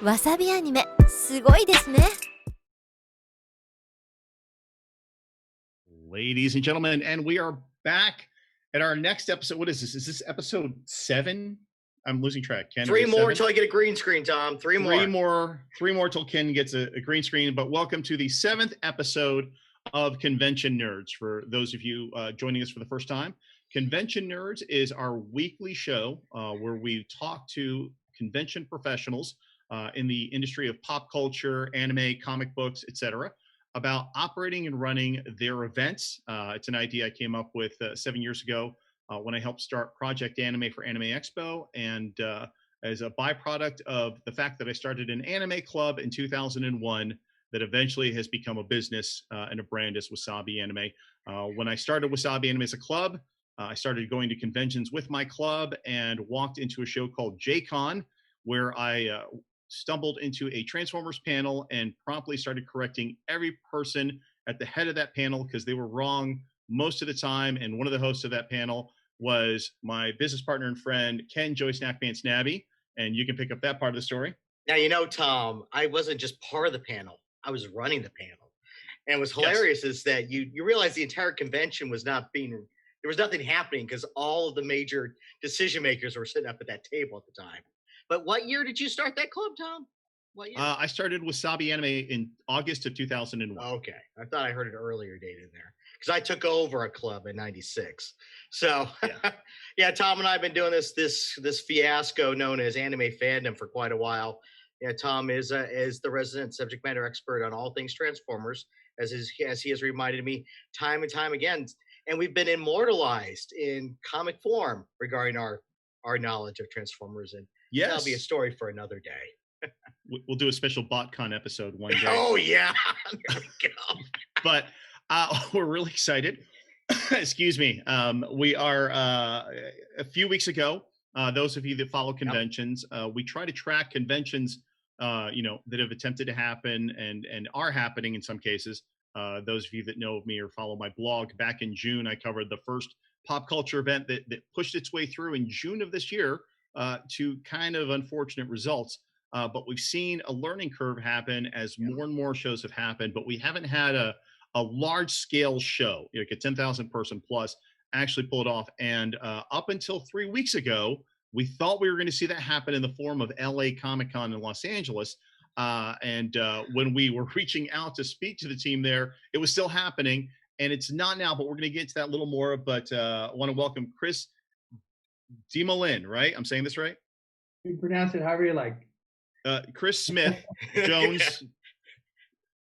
わさびアニメすごいですね。 Ladies and gentlemen, and we are back at our next episode. What is this? Is this episode 7? I'm losing track. Ken, Three is it more 7? until I get a green screen, Tom. Three more till Ken gets a green screen. But welcome to the 7th episode of Convention Nerds. For those of you joining us for the first time, Convention Nerds is our weekly show where we talk to convention professionals in the industry of pop culture, anime, comic books, etc., about operating and running their events. It's an idea I came up with 7 years ago when I helped start Project Anime for Anime Expo. And as a byproduct of the fact that I started an anime club in 2001 that eventually has become a business and a brand as Wasabi Anime. When I started Wasabi Anime as a club, I started going to conventions with my club and walked into a show called J-Con, where I stumbled into a Transformers panel and promptly started correcting every person at the head of that panel because they were wrong most of the time. And one of the hosts of that panel was my business partner and friend, Ken Joy Snackpants Nabbe. And you can pick up that part of the story. Now, you know, Tom, I wasn't just part of the panel. I was running the panel. And what's hilarious is that you realize the entire convention was not being, there was nothing happening because all of the major decision makers were sitting up at that table at the time. But what year did you start that club, Tom? What year? I started Wasabi Anime in August of 2001. Okay. I thought I heard an earlier date in there because I took over a club in '96. So, yeah, Tom and I have been doing this fiasco known as anime fandom for quite a while. Yeah, Tom is the resident subject matter expert on all things Transformers, as he has reminded me time and time again. And we've been immortalized in comic form regarding our knowledge of Transformers, and that'll be a story for another day. We'll do a special BotCon episode one day. Oh, yeah. There we go. But we're really excited. Excuse me. We are a few weeks ago, those of you that follow conventions, we try to track conventions, that have attempted to happen and are happening in some cases. Those of you that know of me or follow my blog, back in June, I covered the first pop culture event that pushed its way through in June of this year to kind of unfortunate results. But we've seen a learning curve happen as more and more shows have happened, but we haven't had a large scale show, like a 10,000 person plus, actually pull it off. And up until 3 weeks ago, we thought we were going to see that happen in the form of LA Comic Con in Los Angeles. And when we were reaching out to speak to the team there, it was still happening. And it's not now, but we're going to get to that a little more. But I want to welcome Chris DeMoulin, right? I'm saying this right? You pronounce it however you like. Chris Smith Jones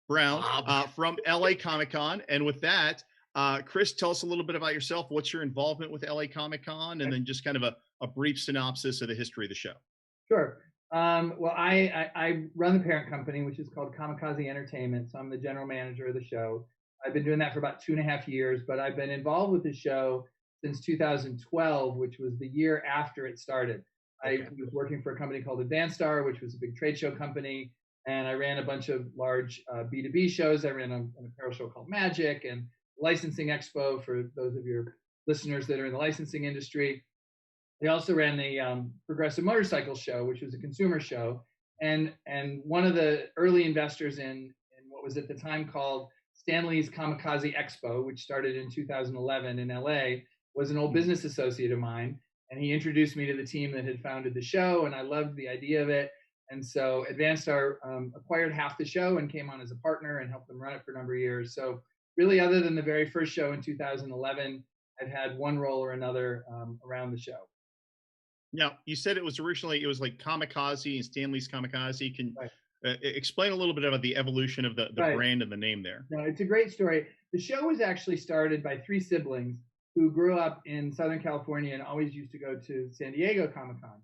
Brown from LA Comic Con. And with that, Chris, tell us a little bit about yourself. What's your involvement with LA Comic Con? And then just kind of a brief synopsis of the history of the show. Sure. Well, I run the parent company, which is called Kamikaze Entertainment. So I'm the general manager of the show. I've been doing that for about 2.5 years, but I've been involved with the show since 2012, which was the year after it started. I was working for a company called Advanstar, which was a big trade show company, and I ran a bunch of large B2B shows. I ran an apparel show called Magic and Licensing Expo for those of your listeners that are in the licensing industry. I also ran the Progressive Motorcycle Show, which was a consumer show, and one of the early investors in what was at the time called Stanley's Kamikaze Expo, which started in 2011 in LA, was an old business associate of mine. And he introduced me to the team that had founded the show, and I loved the idea of it. And so Advanstar acquired half the show and came on as a partner and helped them run it for a number of years. So really, other than the very first show in 2011, I've had one role or another around the show. Now, you said it was like Kamikaze and Stanley's Kamikaze. Can explain a little bit about the evolution of the brand and the name there? No, it's a great story. The show was actually started by 3 siblings who grew up in Southern California and always used to go to San Diego Comic-Con.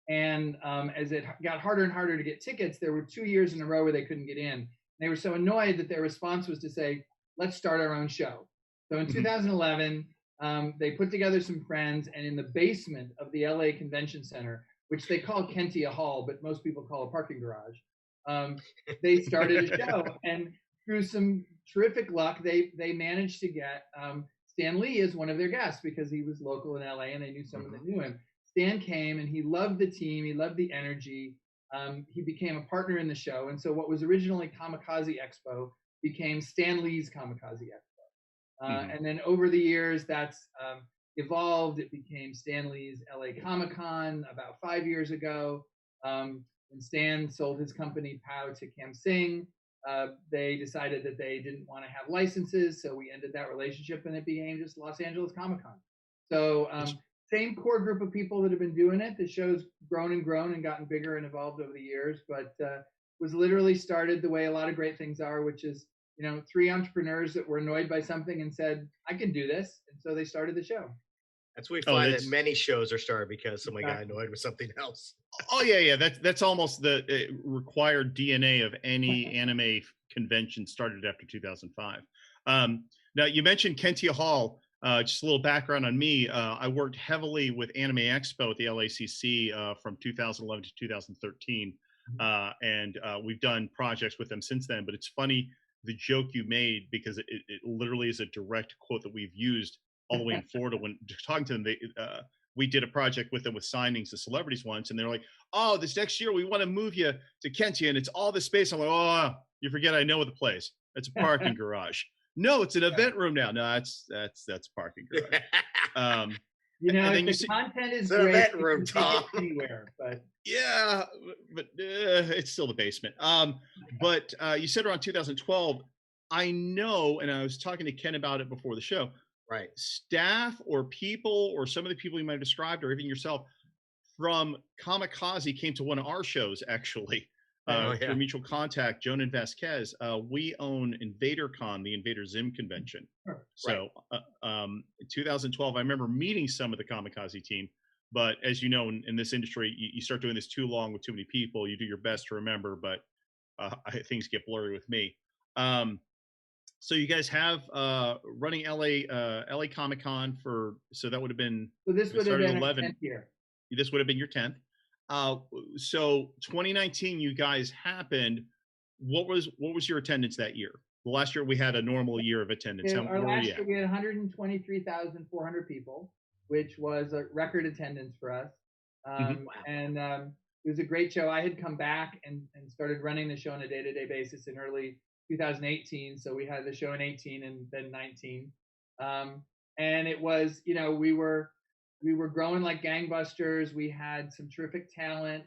And as it got harder and harder to get tickets, there were 2 years in a row where they couldn't get in. They were so annoyed that their response was to say, let's start our own show. So in 2011, they put together some friends, and in the basement of the LA Convention Center, which they call Kentia Hall, but most people call a parking garage, they started a show. And through some terrific luck, they managed to get Stan Lee as one of their guests because he was local in LA and they knew someone that knew him. Stan came and he loved the team. He loved the energy. he became a partner in the show. And so what was originally Kamikaze Expo became Stan Lee's Kamikaze Expo. And then over the years, that's evolved. It became Stan Lee's LA Comic Con about 5 years ago. When Stan sold his company POW to Cam Singh, they decided that they didn't want to have licenses, so we ended that relationship, and it became just Los Angeles Comic Con. So same core group of people that have been doing it. The show's grown and gotten bigger and evolved over the years, but was literally started the way a lot of great things are, which is, you know, 3 entrepreneurs that were annoyed by something and said, I can do this. And so they started the show. That's we find that many shows are started because somebody got annoyed with something else. Oh yeah. That's almost the required DNA of any anime convention started after 2005. Now you mentioned Kentia Hall. Just a little background on me. I worked heavily with Anime Expo at the LACC from 2011 to 2013, and we've done projects with them since then. But it's funny the joke you made, because it literally is a direct quote that we've used all the way in Florida when talking to them. We did a project with them with signings of celebrities once, and they're like, "Oh, this next year we want to move you to Kentia, and it's all this space." I'm like, "Oh, you forget I know the place. It's a parking garage." No, it's an event room now. No, that's parking garage. You know, if the content is great, event room, Tom. Anywhere, but yeah, but it's still the basement. But you said around 2012. I know, and I was talking to Ken about it before the show. Right. Staff or people, or some of the people you might have described, or even yourself, from Kamikaze came to one of our shows, actually. Through mutual contact, Joan and Vasquez. We own InvaderCon, the Invader Zim convention. So 2012, I remember meeting some of the Kamikaze team. But as you know, in this industry, you start doing this too long with too many people. You do your best to remember, but things get blurry with me. So you guys have running LA Comic Con so that would have been, so this would have been 11 year. This would have been your 10th. So 2019, you guys happened. What was your attendance that year? The last year we had a normal year of attendance. Our last year we had 123,400 people, which was a record attendance for us. And it was a great show. I had come back and started running the show on a day-to-day basis in early 2018. So we had the show in 18 and then 19. And it was, you know, we were growing like gangbusters. We had some terrific talent.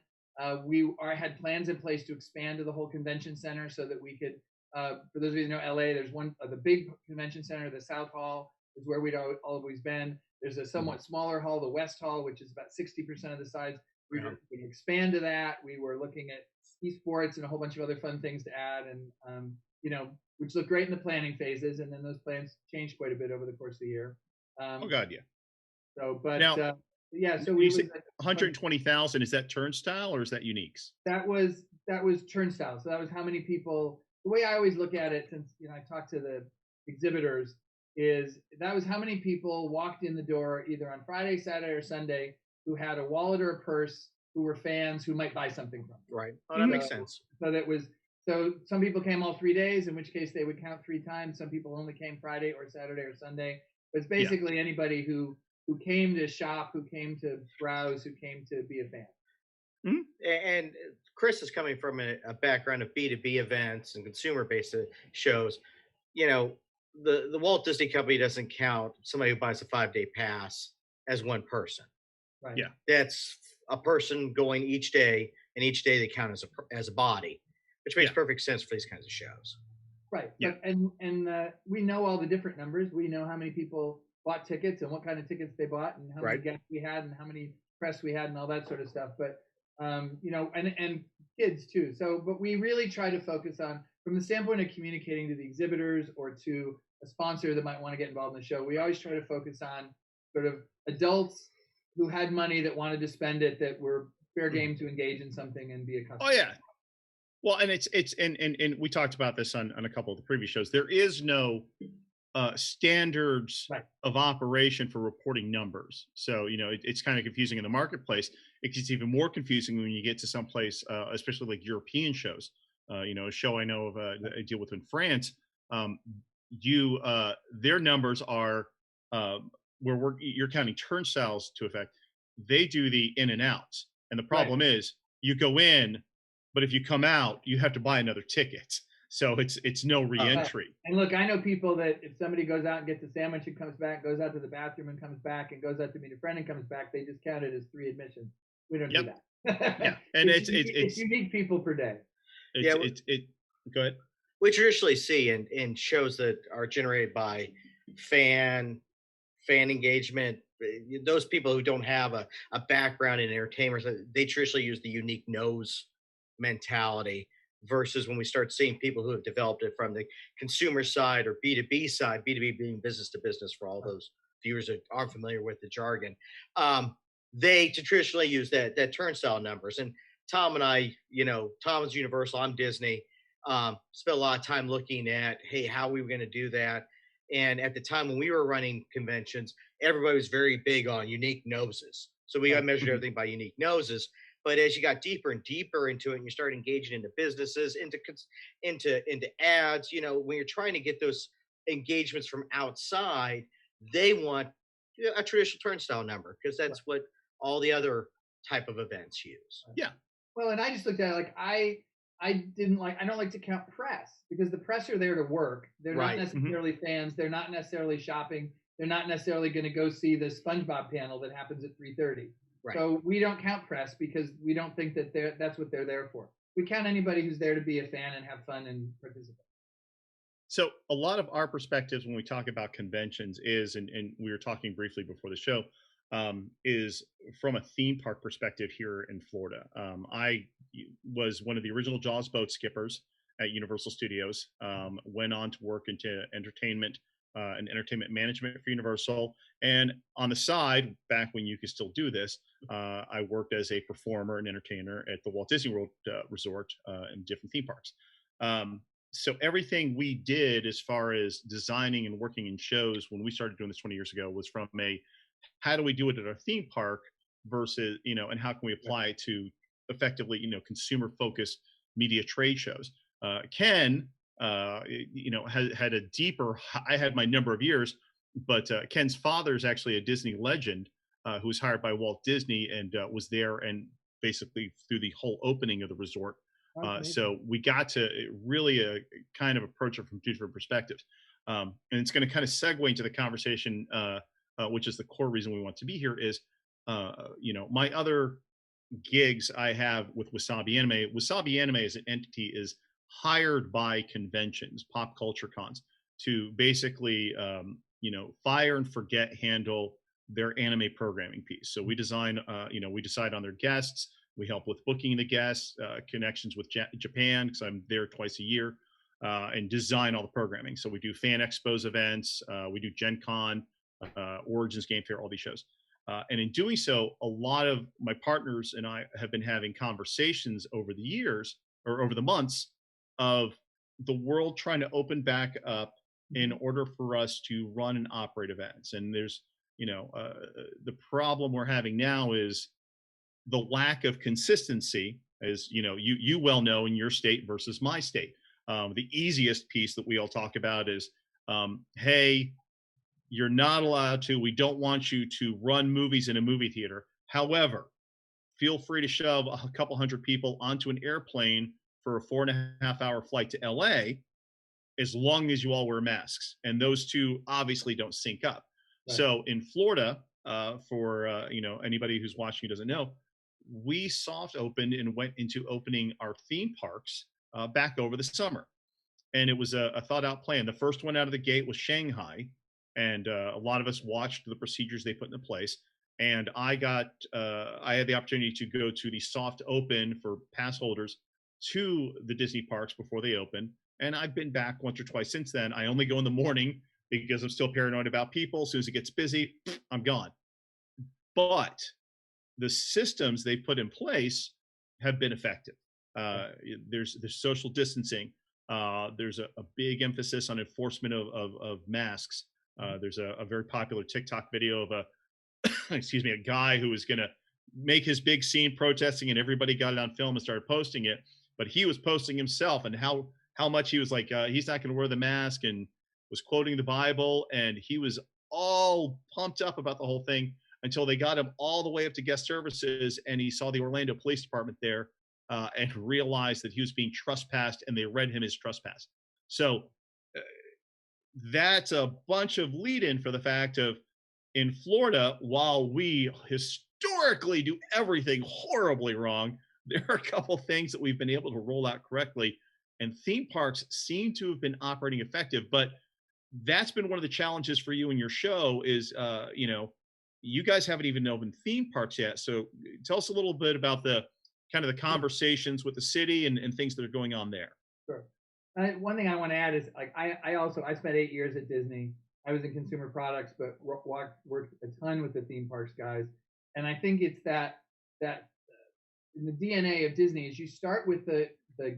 We had plans in place to expand to the whole convention center so that we could, for those of you who know LA, there's one, the big convention center, the South Hall is where we'd always been. There's a somewhat smaller hall, the West Hall, which is about 60% of the size. We were going to expand to that. We were looking at esports and a whole bunch of other fun things to add, and you know, which looked great in the planning phases. And then those plans changed quite a bit over the course of the year. Oh God, yeah. So, but now, yeah. So we 120,000. Is that turnstile or is that uniques? That was turnstile. So that was how many people. The way I always look at it, since you know I talked to the exhibitors, is that was how many people walked in the door either on Friday, Saturday, or Sunday who had a wallet or a purse, who were fans, who might buy something from. Right. Oh, that makes sense. So that was. So some people came all 3 days, in which case they would count 3 times. Some people only came Friday or Saturday or Sunday. But it's basically anybody who came to shop, who came to browse, who came to be a fan. Mm-hmm. And Chris is coming from a background of B2B events and consumer-based shows. You know, the Walt Disney Company doesn't count somebody who buys a 5-day pass as one person. Right. Yeah. That's a person going each day, and each day they count as a body, which makes perfect sense for these kinds of shows. Right. Yeah. But, and we know all the different numbers. We know how many people bought tickets and what kind of tickets they bought and how many guests we had and how many press we had and all that sort of stuff. But, you know, and kids too. So, but we really try to focus on, from the standpoint of communicating to the exhibitors or to a sponsor that might want to get involved in the show, we always try to focus on sort of adults who had money that wanted to spend it, that were fair game to engage in something and be a customer. Oh yeah. Well, and it's and we talked about this on a couple of the previous shows. There is no standards of operation for reporting numbers. So, you know, it's kind of confusing in the marketplace. It gets even more confusing when you get to some place, especially like European shows. You know, a show I know of that I deal with in France, their numbers are where you're counting turnstiles to effect. They do the in and outs. And the problem is you go in, but if you come out, you have to buy another ticket. So it's no re-entry. And look, I know people that if somebody goes out and gets a sandwich and comes back, goes out to the bathroom and comes back, and goes out to meet a friend and comes back, they just count it as 3 admissions. We don't do that. Yeah, and it's unique people per day. Go ahead. We traditionally see in shows that are generated by fan engagement, those people who don't have a background in entertainment, they traditionally use the unique nose mentality, versus when we start seeing people who have developed it from the consumer side or B2B side, B2B being business to business for all those viewers that aren't familiar with the jargon. They traditionally use that turnstile numbers. And Tom and I, Tom is Universal, I'm Disney. Spent a lot of time looking at, hey, how we were going to do that. And at the time when we were running conventions, everybody was very big on unique noses. So we got measured everything by unique noses. But as you got deeper and deeper into it, and you start engaging into businesses, into ads, when you're trying to get those engagements from outside, they want a traditional turnstile number, because that's what all the other type of events use. Yeah. Well, and I just looked at it like I don't like to count press, because the press are there to work. They're not necessarily fans. They're not necessarily shopping. They're not necessarily going to go see the SpongeBob panel that happens at 3:30. Right. So we don't count press, because we don't think that that's what they're there for. We count anybody who's there to be a fan and have fun and participate. So a lot of our perspectives when we talk about conventions is, and we were talking briefly before the show, is from a theme park perspective here in Florida. I was one of the original Jaws boat skippers at Universal Studios, went on to work into entertainment and entertainment management for Universal. And on the side, back when you could still do this, I worked as a performer and entertainer at the Walt Disney World Resort and different theme parks. So everything we did as far as designing and working in shows when we started doing this 20 years ago was from how do we do it at our theme park versus, and how can we apply it to effectively, consumer focused media trade shows. Ken, had a deeper, I had my number of years, but Ken's father is actually a Disney legend who was hired by Walt Disney and was there and basically through the whole opening of the resort. So we got to really kind of approach it from two different perspectives. And it's going to kind of segue into the conversation, which is the core reason we want to be here is, my other gigs I have with Wasabi Anime. Wasabi Anime as an entity is hired by conventions, pop culture cons, to basically, fire and forget handle their anime programming piece. So we design, we decide on their guests. We help with booking the guests, connections with Japan, because I'm there twice a year, and design all the programming. So we do fan expos events, we do Gen Con, Origins Game Fair, all these shows. And in doing so, a lot of my partners and I have been having conversations over the years or over the months of the world trying to open back up in order for us to run and operate events. And there's, the problem we're having now is the lack of consistency, as you well know, in your state versus my state. The easiest piece that we all talk about is, hey, you're not allowed to, we don't want you to run movies in a movie theater. However, feel free to shove a couple hundred people onto an airplane for a 4.5-hour flight to LA, as long as you all wear masks. And those two obviously don't sync up. Right. So in Florida, for anybody who's watching who doesn't know, we soft opened and went into opening our theme parks back over the summer. And it was a thought out plan. The first one out of the gate was Shanghai. And a lot of us watched the procedures they put into place. And I had the opportunity to go to the soft open for pass holders to the Disney parks before they open. And I've been back once or twice since then. I only go in the morning because I'm still paranoid about people. As soon as it gets busy, I'm gone. But the systems they put in place have been effective. There's social distancing. There's a big emphasis on enforcement of masks. There's a very popular TikTok video of a guy who was going to make his big scene protesting, and everybody got it on film and started posting it. But he was posting himself and how much he was like, he's not going to wear the mask, and was quoting the Bible. And he was all pumped up about the whole thing until they got him all the way up to guest services. And he saw the Orlando Police Department there and realized that he was being trespassed, and they read him his trespass. So that's a bunch of lead-in for the fact of, in Florida, while we historically do everything horribly wrong, there are a couple things that we've been able to roll out correctly, and theme parks seem to have been operating effective. But that's been one of the challenges for you and your show is, you guys haven't even opened theme parks yet. So tell us a little bit about the kind of the conversations with the city and things that are going on there. Sure. One thing I want to add is, like, I spent 8 years at Disney. I was in consumer products, but worked a ton with the theme parks guys. And I think it's that in the DNA of Disney is you start with the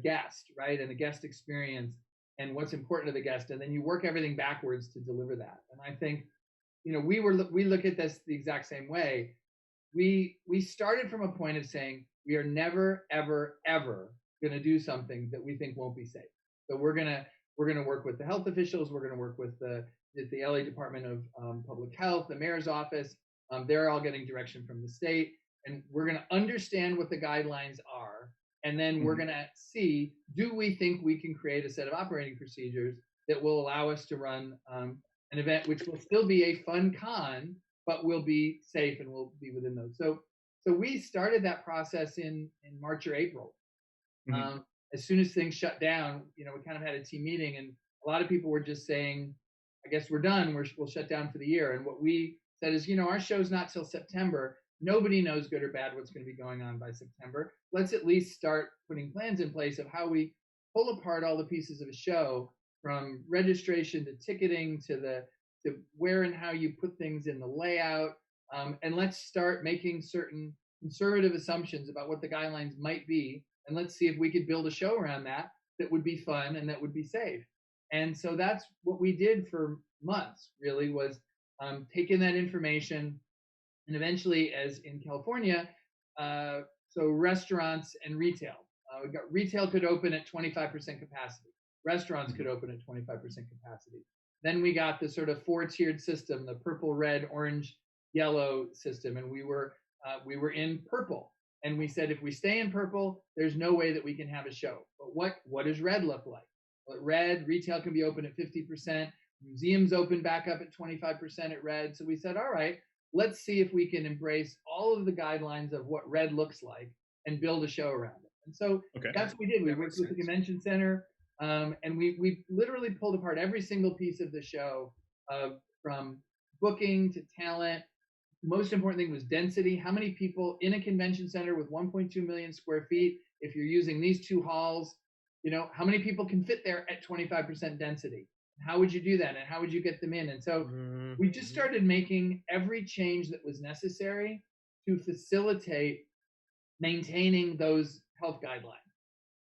guest, right, and the guest experience and what's important to the guest, and then you work everything backwards to deliver that. And I think, we look at this the exact same way. We started from a point of saying we are never, ever, ever going to do something that we think won't be safe. So we're gonna work with the health officials. We're gonna work with the LA Department of Public Health, the mayor's office. They're all getting direction from the state, and we're gonna understand what the guidelines are, and then we're gonna see, do we think we can create a set of operating procedures that will allow us to run an event which will still be a fun con, but will be safe and will be within those. So we started that process in March or April. As soon as things shut down, we kind of had a team meeting, and a lot of people were just saying, I guess we're done. We'll shut down for the year. And what we said is, our show's not till September. Nobody knows, good or bad, what's going to be going on by September. Let's at least start putting plans in place of how we pull apart all the pieces of a show, from registration to ticketing to where and how you put things in the layout. And let's start making certain conservative assumptions about what the guidelines might be. And let's see if we could build a show around that would be fun and that would be safe. And so that's what we did for months, really, was taking that information, and eventually, as in California, so restaurants and retail. We got retail could open at 25% capacity. Restaurants could open at 25% capacity. Then we got the sort of 4-tiered system, the purple, red, orange, yellow system, and we were in purple. And we said, if we stay in purple, there's no way that we can have a show. But what does red look like? Well, at red, retail can be open at 50%. Museums open back up at 25% at red. So we said, all right, let's see if we can embrace all of the guidelines of what red looks like and build a show around it. And so that's what we did. We worked with the convention center, and we literally pulled apart every single piece of the show, from booking to talent. Most important thing was density. How many people in a convention center with 1.2 million square feet, if you're using these 2 halls, how many people can fit there at 25% density? How would you do that? And how would you get them in? And so we just started making every change that was necessary to facilitate maintaining those health guidelines.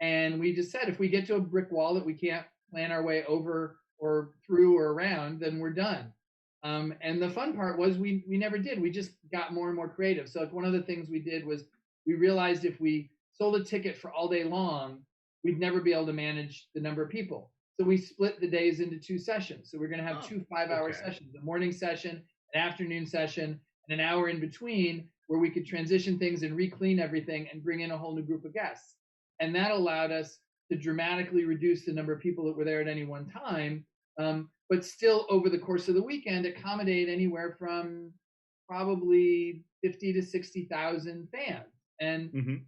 And we just said, if we get to a brick wall that we can't plan our way over or through or around, then we're done. And the fun part was we never did. We just got more and more creative. So one of the things we did was we realized if we sold a ticket for all day long, we'd never be able to manage the number of people. So we split the days into 2 sessions. So we're going to have 2 5-hour sessions, a morning session, an afternoon session, and an hour in between where we could transition things and re-clean everything and bring in a whole new group of guests. And that allowed us to dramatically reduce the number of people that were there at any one time, but still over the course of the weekend accommodate anywhere from probably 50 to 60,000 fans. And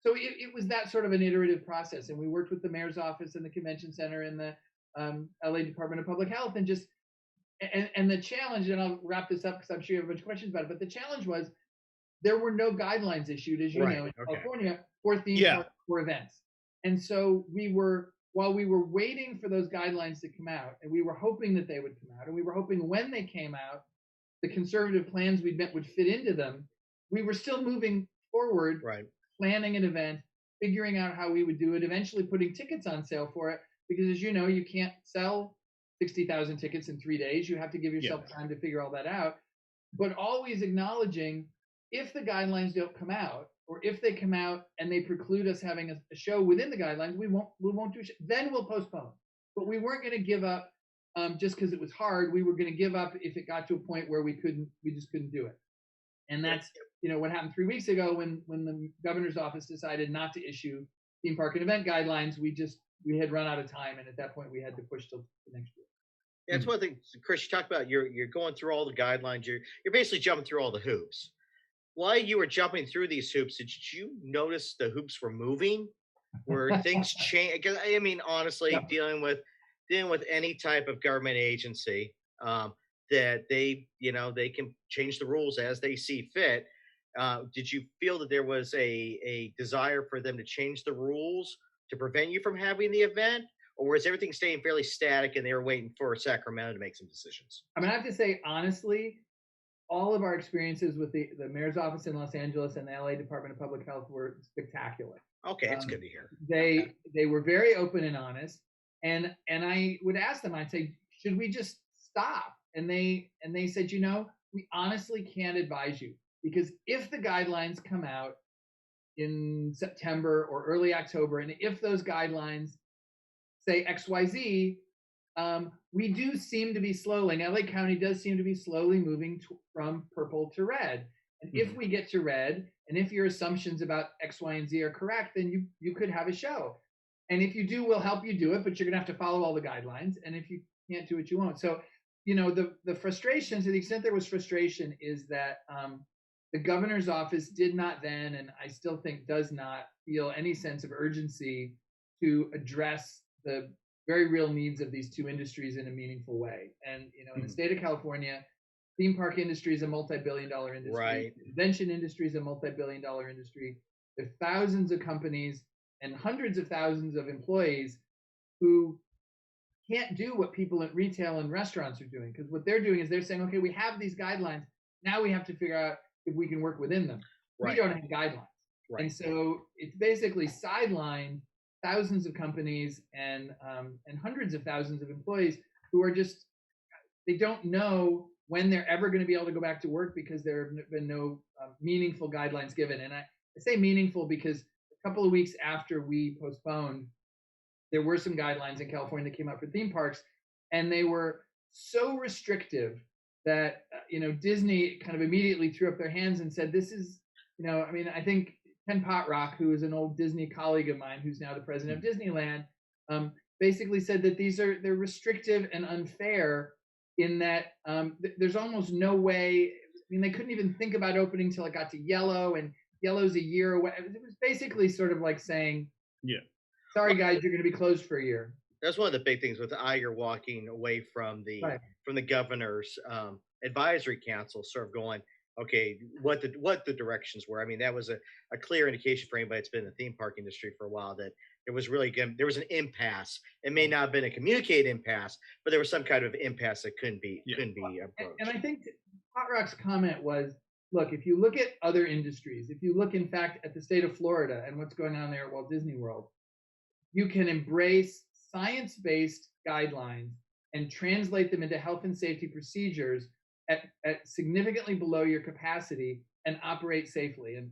so it was that sort of an iterative process. And we worked with the mayor's office and the convention center and the LA Department of Public Health, and just and the challenge, and I'll wrap this up because I'm sure you have a bunch of questions about it, but the challenge was there were no guidelines issued, as you know, in California for theme parks, for events. And so while we were waiting for those guidelines to come out, and we were hoping that they would come out, and we were hoping when they came out, the conservative plans we'd met would fit into them, we were still moving forward, planning an event, figuring out how we would do it, eventually putting tickets on sale for it, because as you know, you can't sell 60,000 tickets in 3 days. You have to give yourself time to figure all that out, but always acknowledging if the guidelines don't come out, or if they come out and they preclude us having a show within the guidelines, we won't do it. Then we'll postpone. But we weren't going to give up just because it was hard. We were going to give up if it got to a point where we just couldn't do it. And that's, what happened 3 weeks ago when the governor's office decided not to issue theme park and event guidelines. We had run out of time, and at that point we had to push till the next year. Yeah, that's one thing, Chris. You talked about you're going through all the guidelines. You're basically jumping through all the hoops. While you were jumping through these hoops, did you notice the hoops were moving? Were things change? Because I mean, honestly, Yeah. dealing with any type of government agency, that they can change the rules as they see fit. Did you feel that there was a desire for them to change the rules to prevent you from having the event, or was everything staying fairly static and they were waiting for Sacramento to make some decisions? I mean, I have to say, honestly, all of our experiences with the mayor's office in Los Angeles and the LA Department of Public Health were spectacular. Okay, that's good to hear. They were very open and honest, and I would ask them, I'd say, should we just stop? And they said, we honestly can't advise you, because if the guidelines come out in September or early October, and if those guidelines say XYZ, we do seem to be slowly, LA County does seem to be slowly moving from purple to red. And if we get to red, and if your assumptions about X, Y, and Z are correct, then you could have a show. And if you do, we'll help you do it, but you're going to have to follow all the guidelines. And if you can't do it, you won't. So, the frustration, to the extent there was frustration, is that the governor's office did not then, and I still think does not, feel any sense of urgency to address the very real needs of these two industries in a meaningful way. And, in the state of California, theme park industry is a multi-billion-dollar industry. Right. The convention industry is a multi-billion-dollar industry. There are thousands of companies and hundreds of thousands of employees who can't do what people at retail and restaurants are doing, because what they're doing is they're saying, okay, we have these guidelines. Now we have to figure out if we can work within them. Right. We don't have guidelines. Right. And so it's basically sidelined thousands of companies and hundreds of thousands of employees who are just, they don't know when they're ever going to be able to go back to work, because there have been no meaningful guidelines given. And I say meaningful because a couple of weeks after we postponed, there were some guidelines in California that came out for theme parks, and they were so restrictive that Disney kind of immediately threw up their hands and said, this is, I think Ken Potrock, who is an old Disney colleague of mine, who's now the president of Disneyland, basically said that they're restrictive and unfair, in that there's almost no way. I mean, they couldn't even think about opening till it got to yellow, and yellow's a year away. It was basically sort of like saying, sorry guys, you're going to be closed for a year. That's one of the big things with Iger walking away from the governor's advisory council, sort of going, okay, what the directions were. I mean, that was a clear indication for anybody that's been in the theme park industry for a while that there was an impasse. It may not have been a communicated impasse, but there was some kind of impasse that couldn't be approached. And I think Potrock's comment was, look, if you look at other industries, if you look, in fact, at the state of Florida and what's going on there at Walt Disney World, you can embrace science-based guidelines and translate them into health and safety procedures at significantly below your capacity and operate safely. And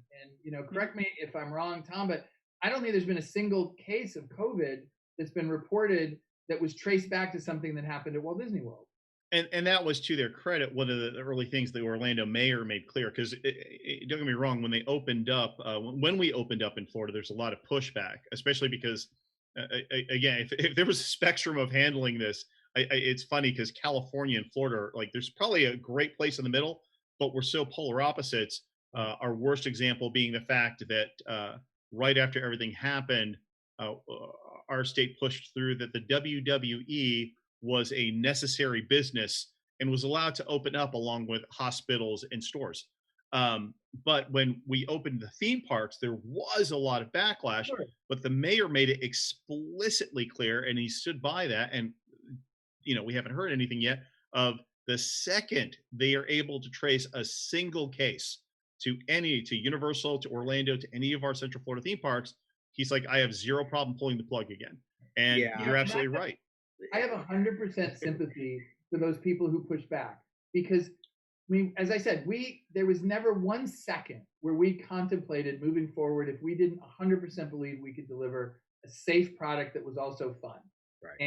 correct me if I'm wrong, Tom, but I don't think there's been a single case of COVID that's been reported that was traced back to something that happened at Walt Disney World. And that was, to their credit, one of the early things the Orlando mayor made clear, because don't get me wrong, when we opened up in Florida, there's a lot of pushback, especially because, again, if there was a spectrum of handling this, it's funny because California and Florida are like, there's probably a great place in the middle, but we're so polar opposites. Our worst example being the fact that right after everything happened, our state pushed through that the WWE was a necessary business and was allowed to open up along with hospitals and stores. But when we opened the theme parks, there was a lot of backlash, Sure. But the mayor made it explicitly clear, and he stood by that. And, we haven't heard anything yet of the second they are able to trace a single case to Universal, to Orlando, to any of our Central Florida theme parks, he's like, I have zero problem pulling the plug again. And you're absolutely right. I have 100% sympathy for those people who push back, because, as I said, there was never 1 second where we contemplated moving forward if we didn't 100% believe we could deliver a safe product that was also fun. Right.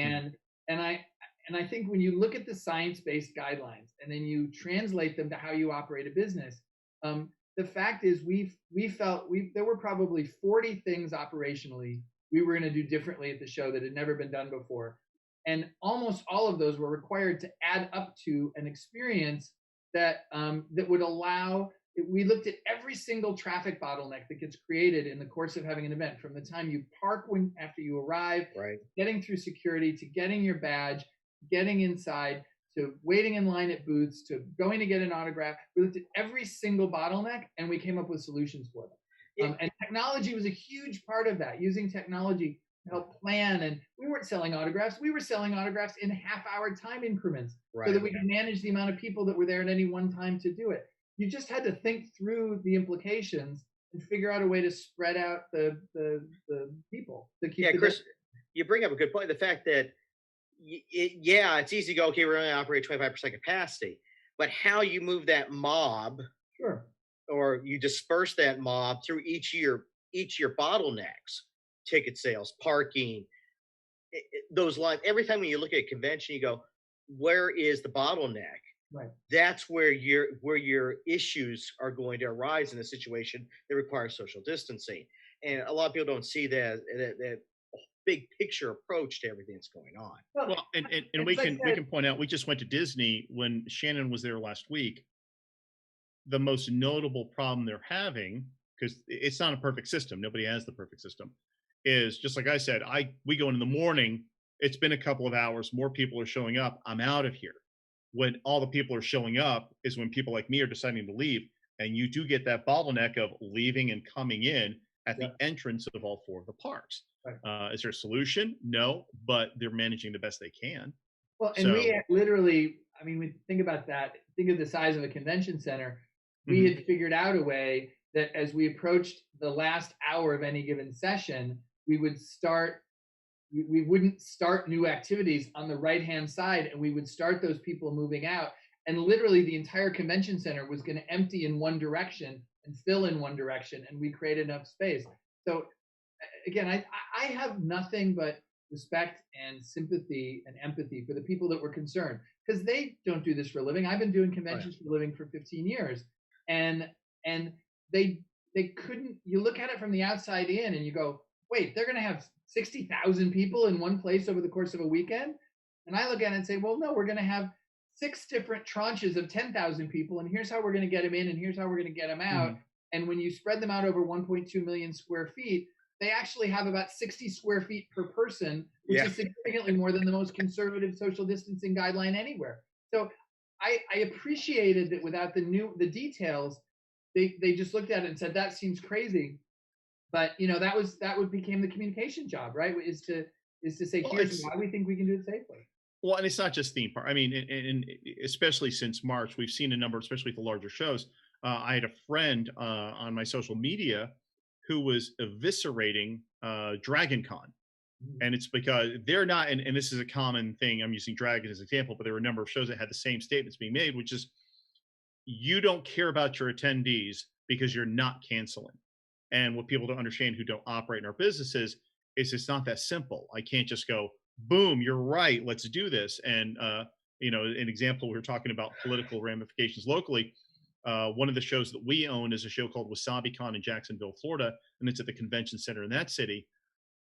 And I think when you look at the science-based guidelines and then you translate them to how you operate a business, The fact is, we felt there were probably 40 things operationally we were going to do differently at the show that had never been done before, and almost all of those were required to add up to an experience that that would allow. We looked at every single traffic bottleneck that gets created in the course of having an event, from the time you park after you arrive, Right. getting through security, to getting your badge, getting inside, to waiting in line at booths, to going to get an autograph. We looked at every single bottleneck and we came up with solutions for them. And technology was a huge part of that, using technology to help plan. And we weren't selling autographs. We were selling autographs in half-hour time increments, so that we could manage the amount of people that were there at any one time to do it. You just had to think through the implications and figure out a way to spread out the people to keep. Chris, you bring up a good point. The fact that it's easy to go, okay, we're going to operate 25% capacity, but how you move that mob, sure, or you disperse that mob through each of your bottlenecks, ticket sales, parking, those lines. Every time when you look at a convention, you go, where is the bottleneck? Right. That's where your issues are going to arise in a situation that requires social distancing. And a lot of people don't see that big picture approach to everything that's going on. Well, and we can point out, we just went to Disney when Shannon was there last week. The most notable problem they're having, because it's not a perfect system, nobody has the perfect system, is just like I said, we go in the morning, it's been a couple of hours, more people are showing up, I'm out of here. When all the people are showing up is when people like me are deciding to leave, and you do get that bottleneck of leaving and coming in at the entrance of all four of the parks. Right. Is there a solution? No, but they're managing the best they can. Well, and we had literally, I mean, we think about that, think of the size of a convention center. We had figured out a way that as we approached the last hour of any given session, we wouldn't start new activities on the right-hand side, and we would start those people moving out. And literally the entire convention center was going to empty in one direction and fill in one direction, and we created enough space. So again, I have nothing but respect and sympathy and empathy for the people that were concerned, because they don't do this for a living. I've been doing conventions for a living for 15 years, and they couldn't. You look at it from the outside in, and you go, wait, they're going to have 60,000 people in one place over the course of a weekend? And I look at it and say, well, no, we're going to have 6 different tranches of 10,000 people, and here's how we're going to get them in, and here's how we're going to get them out. And when you spread them out over 1.2 million square feet, they actually have about 60 square feet per person, which is significantly more than the most conservative social distancing guideline anywhere. So I appreciated that without the details, they just looked at it and said, that seems crazy. But that became the communication job, right? Is to say, here's why we think we can do it safely. Well, and it's not just theme park. I mean, and especially since March, we've seen a number, especially the larger shows. I had a friend on my social media who was eviscerating Dragon Con. And it's because they're not, and this is a common thing, I'm using Dragon as an example, but there were a number of shows that had the same statements being made, which is, you don't care about your attendees because you're not canceling. And what people don't understand who don't operate in our businesses is it's not that simple. I can't just go, boom, you're right, let's do this. And, an example, we were talking about political ramifications locally. One of the shows that we own is a show called Wasabi Con in Jacksonville, Florida, and it's at the convention center in that city.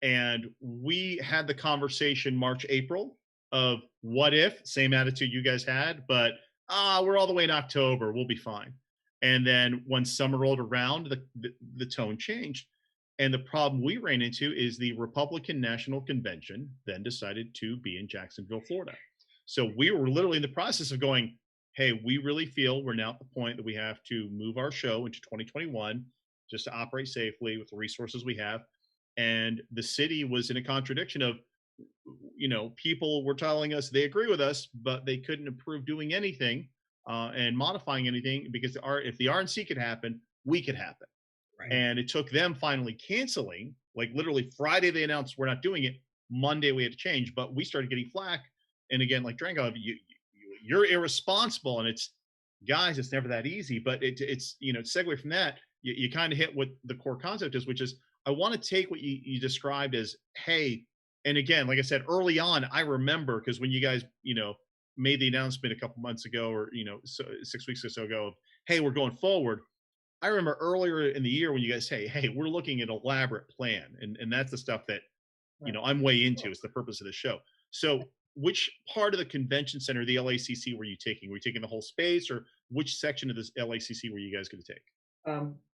And we had the conversation March, April of what if, same attitude you guys had, but we're all the way in October, we'll be fine. And then when summer rolled around, the tone changed. And the problem we ran into is the Republican National Convention then decided to be in Jacksonville, Florida. So we were literally in the process of going, hey, we really feel we're now at the point that we have to move our show into 2021 just to operate safely with the resources we have. And the city was in a contradiction of, people were telling us they agree with us, but they couldn't approve doing anything and modifying anything, because if the RNC could happen, we could happen. Right. And it took them finally canceling, like literally Friday they announced we're not doing it. Monday we had to change, but we started getting flack. And again, like Drango, you're irresponsible, and it's, guys, it's never that easy. But it's segue from that, you kind of hit what the core concept is, which is, I want to take what you described as, hey, and again, like I said, early on, I remember, because when you guys, made the announcement a couple months ago, or, 6 weeks or so ago, of, hey, we're going forward, I remember earlier in the year when you guys say, "Hey, we're looking at an elaborate plan," and that's the stuff that I'm way into. It's the purpose of the show. So, which part of the convention center, the LACC, were you taking? Were you taking the whole space, or which section of this LACC were you guys going to take?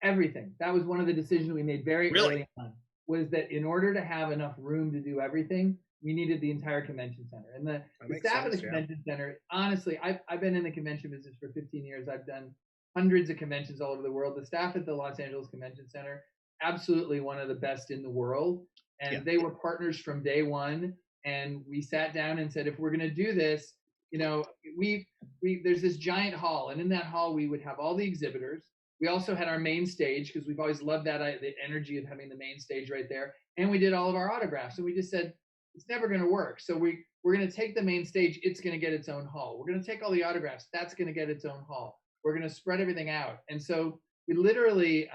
Everything. That was one of the decisions we made very Really? early on. Was that in order to have enough room to do everything, we needed the entire convention center. And the staff of the convention center, honestly, I've been in the convention business for 15 years. I've done hundreds of conventions all over the world. The staff at the Los Angeles Convention Center, absolutely one of the best in the world. And they were partners from day one. And we sat down and said, if we're going to do this, there's this giant hall. And in that hall, we would have all the exhibitors. We also had our main stage because we've always loved the energy of having the main stage right there. And we did all of our autographs. And we just said, it's never going to work. So we're going to take the main stage. It's going to get its own hall. We're going to take all the autographs. That's going to get its own hall. We're going to spread everything out. And so we literally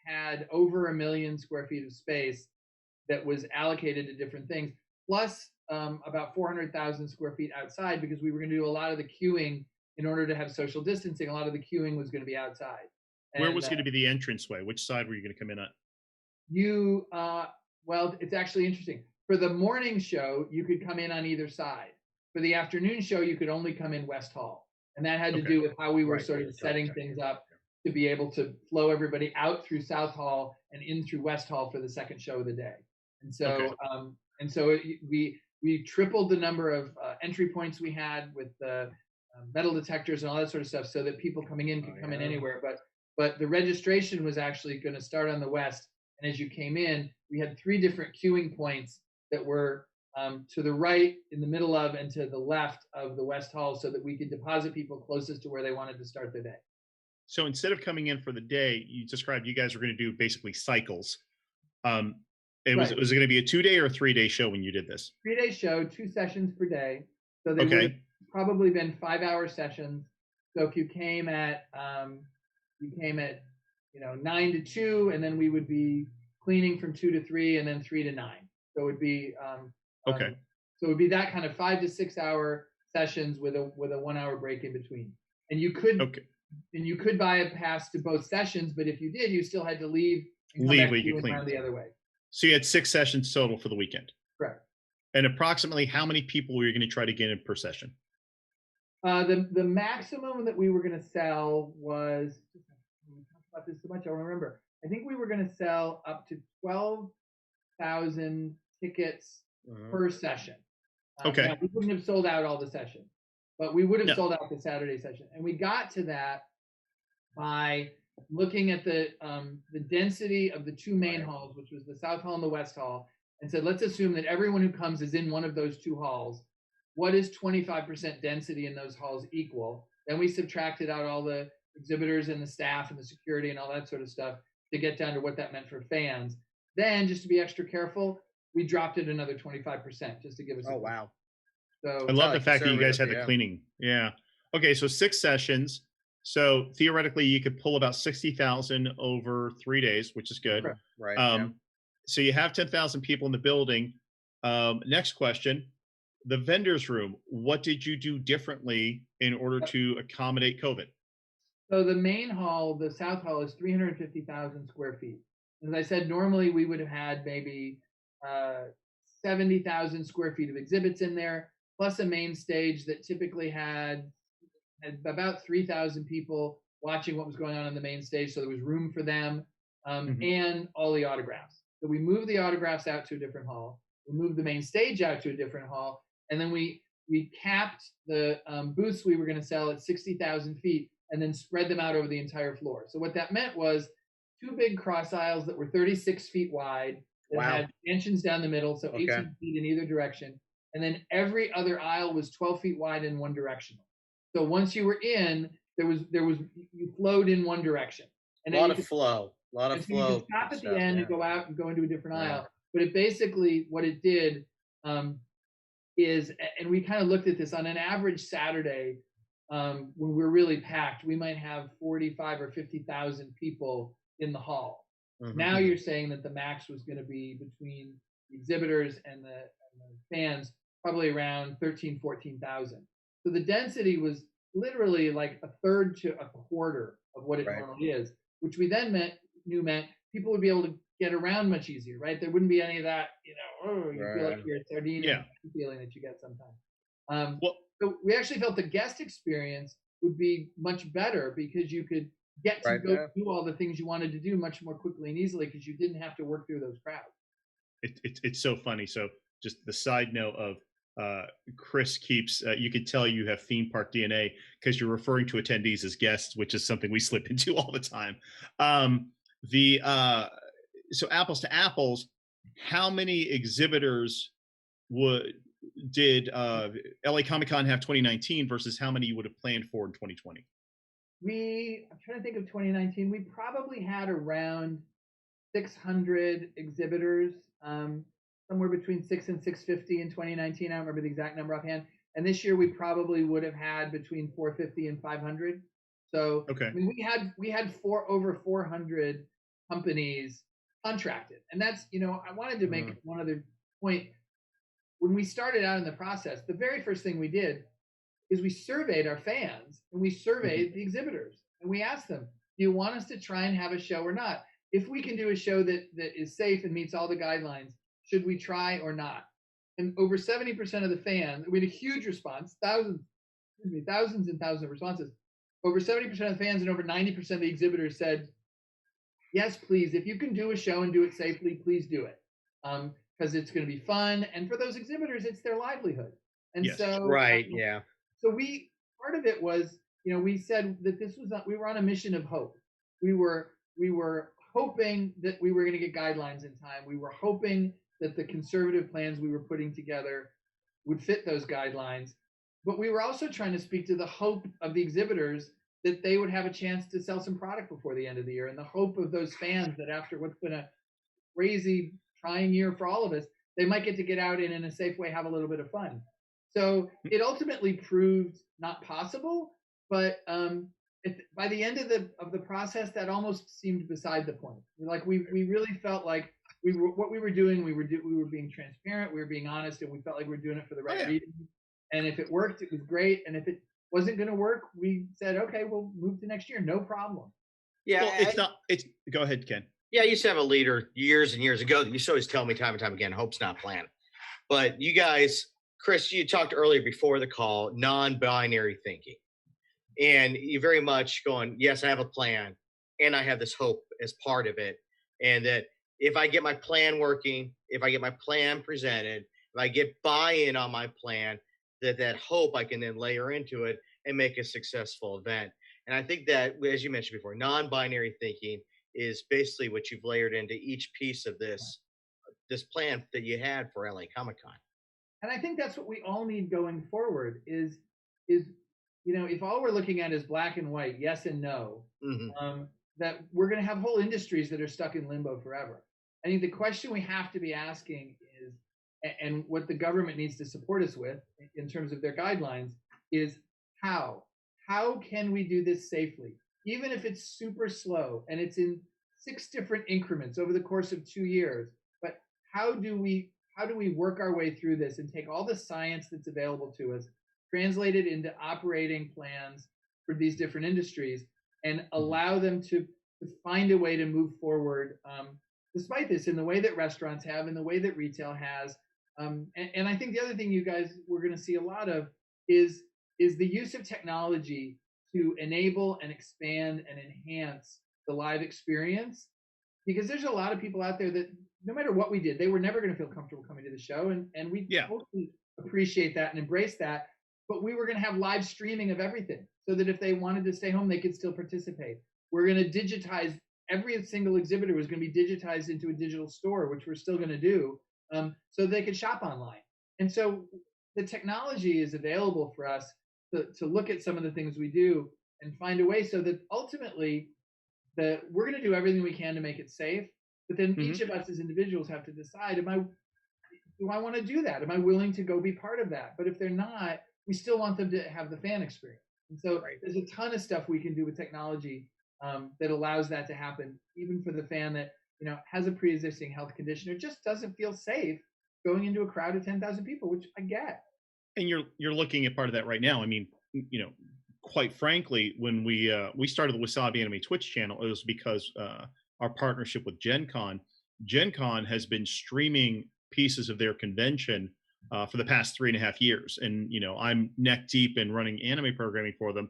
had over 1 million square feet of space that was allocated to different things, plus about 400,000 square feet outside because we were going to do a lot of the queuing in order to have social distancing. A lot of the queuing was going to be outside. Where was going to be the entranceway? Which side were you going to come in at? Well, it's actually interesting. For the morning show, you could come in on either side. For the afternoon show, you could only come in West Hall. And that had to do with how we were sort of setting things up to be able to flow everybody out through South Hall and in through West Hall for the second show of the day. And so, we tripled the number of entry points we had with the metal detectors and all that sort of stuff so that people coming in could come in anywhere. But the registration was actually going to start on the west. And as you came in, we had 3 different queuing points that were to the right, in the middle of, and to the left of the West Hall so that we could deposit people closest to where they wanted to start their day. So instead of coming in for the day, you described you guys were going to do basically cycles. Was it going to be a 2-day or a 3-day show when you did this? 3-day show, 2 sessions per day. So they would have probably been 5-hour sessions. So if you came at 9 to 2, and then we would be cleaning from 2 to 3, and then 3 to 9. So it would be So it would be that kind of 5 to 6 hour sessions with a 1 hour break in between. And you could buy a pass to both sessions, but if you did, you still had to leave and come back where you could clean the other way. So you had 6 sessions total for the weekend. Correct. And approximately how many people were you going to try to get in per session? The maximum that we were going to sell was, we talked about this so much, I don't remember. I think we were going to sell up to 12,000 tickets per session. Now, we wouldn't have sold out all the sessions, but we would have sold out the Saturday session. And we got to that by looking at the density of the 2 main halls, which was the South Hall and the West Hall, and said, let's assume that everyone who comes is in one of those 2 halls. What is 25% density in those halls equal? Then we subtracted out all the exhibitors and the staff and the security and all that sort of stuff to get down to what that meant for fans. Then, just to be extra careful, we dropped it another 25% just to give us. Oh, wow. So I love the fact that you guys had the cleaning. Yeah. Okay. So 6 sessions. So theoretically, you could pull about 60,000 over 3 days, which is good. Right. So you have 10,000 people in the building. Next question. The vendors room, what did you do differently in order to accommodate COVID? So the main hall, the South Hall, is 350,000 square feet. As I said, normally we would have had maybe 70,000 square feet of exhibits in there, plus a main stage that typically had about 3,000 people watching what was going on the main stage. So there was room for them and all the autographs. So we moved the autographs out to a different hall. We moved the main stage out to a different hall. And then we capped the booths we were going to sell at 60,000 feet and then spread them out over the entire floor. So what that meant was 2 big cross aisles that were 36 feet wide that had stanchions down the middle, so 18 feet in either direction. And then every other aisle was 12 feet wide in one direction. So once you were in, you flowed in one direction. And a lot of flow. So you could stop at the end and go out and go into a different aisle. But it basically, what it did is, and we kind of looked at this on an average Saturday, when we're really packed, we might have 45 or 50,000 people in the hall. Now you're saying that the max was going to be between the exhibitors and the fans, probably around 13, 14,000. So the density was literally like a third to a quarter of what it normally is, which we then knew meant people would be able to get around much easier, right? There wouldn't be any of that, oh, you feel like you're a sardine, feeling that you get sometimes. Well, so we actually felt the guest experience would be much better because you could get to go do all the things you wanted to do much more quickly and easily because you didn't have to work through those crowds. It's so funny. So just the side note of Chris keeps, you could tell you have theme park DNA because you're referring to attendees as guests, which is something we slip into all the time. So apples to apples, how many exhibitors did LA Comic Con have 2019 versus how many you would have planned for in 2020? I'm trying to think of 2019. We probably had around 600 exhibitors, somewhere between 6 and 650 in 2019. I don't remember the exact number offhand. And this year we probably would have had between 450 and 500. So okay. I mean, we had over 400 companies contracted, and that's I wanted to make one other point. When we started out in the process, the very first thing we did is we surveyed our fans and we surveyed the exhibitors and we asked them, do you want us to try and have a show or not? If we can do a show that is safe and meets all the guidelines, should we try or not? And over 70% of the fans, we had a huge response, thousands and thousands of responses. Over 70% of the fans and over 90% of the exhibitors said, yes, please, if you can do a show and do it safely, please do it. Because it's going to be fun. And for those exhibitors, it's their livelihood. And so, So part of it was, we said that we were on a mission of hope. We were hoping that we were going to get guidelines in time. We were hoping that the conservative plans we were putting together would fit those guidelines. But we were also trying to speak to the hope of the exhibitors that they would have a chance to sell some product before the end of the year, and the hope of those fans that after what's been a crazy, trying year for all of us, they might get out and in a safe way have a little bit of fun. So it ultimately proved not possible, but by the end of the process, that almost seemed beside the point. We really felt like what we were doing, we were being transparent, we were being honest, and we felt like we were doing it for the right reasons. And if it worked, it was great. And if it wasn't going to work, we said, okay, we'll move to next year, no problem. Yeah, well, go ahead, Ken. Yeah, I used to have a leader years and years ago that used to always tell me time and time again, hope's not planned. But you guys, Chris, you talked earlier before the call, non-binary thinking. And you very much going, yes, I have a plan and I have this hope as part of it. And that if I get my plan working, if I get my plan presented, if I get buy-in on my plan, that hope I can then layer into it and make a successful event. And I think that, as you mentioned before, non-binary thinking is basically what you've layered into each piece of this plan that you had for LA Comic Con. And I think that's what we all need going forward is if all we're looking at is black and white, yes and no, that we're going to have whole industries that are stuck in limbo forever. I think the question we have to be asking is, and what the government needs to support us with in terms of their guidelines, is how can we do this safely? Even if it's super slow and it's in 6 different increments over the course of 2 years, but how do we work our way through this and take all the science that's available to us, translate it into operating plans for these different industries, and allow them to find a way to move forward despite this, in the way that restaurants have, in the way that retail has. And I think the other thing you guys we're going to see a lot of is the use of technology to enable and expand and enhance the live experience, because there's a lot of people out there that no matter what we did, they were never going to feel comfortable coming to the show, and we totally appreciate that and embrace that. But we were going to have live streaming of everything so that if they wanted to stay home, they could still participate. We're going to digitize, every single exhibitor was going to be digitized into a digital store, which we're still going to do, so they could shop online. And so the technology is available for us to look at some of the things we do and find a way so that ultimately we're going to do everything we can to make it safe. But then each of us as individuals have to decide, do I want to do that? Am I willing to go be part of that? But if they're not, we still want them to have the fan experience. And so there's a ton of stuff we can do with technology that allows that to happen, even for the fan that has a pre-existing health condition or just doesn't feel safe going into a crowd of 10,000 people, which I get. And you're looking at part of that right now. I mean, quite frankly, when we started the Wasabi Anime Twitch channel, it was because our partnership with Gen Con. Gen Con has been streaming pieces of their convention for the past 3.5 years. And, I'm neck deep in running anime programming for them.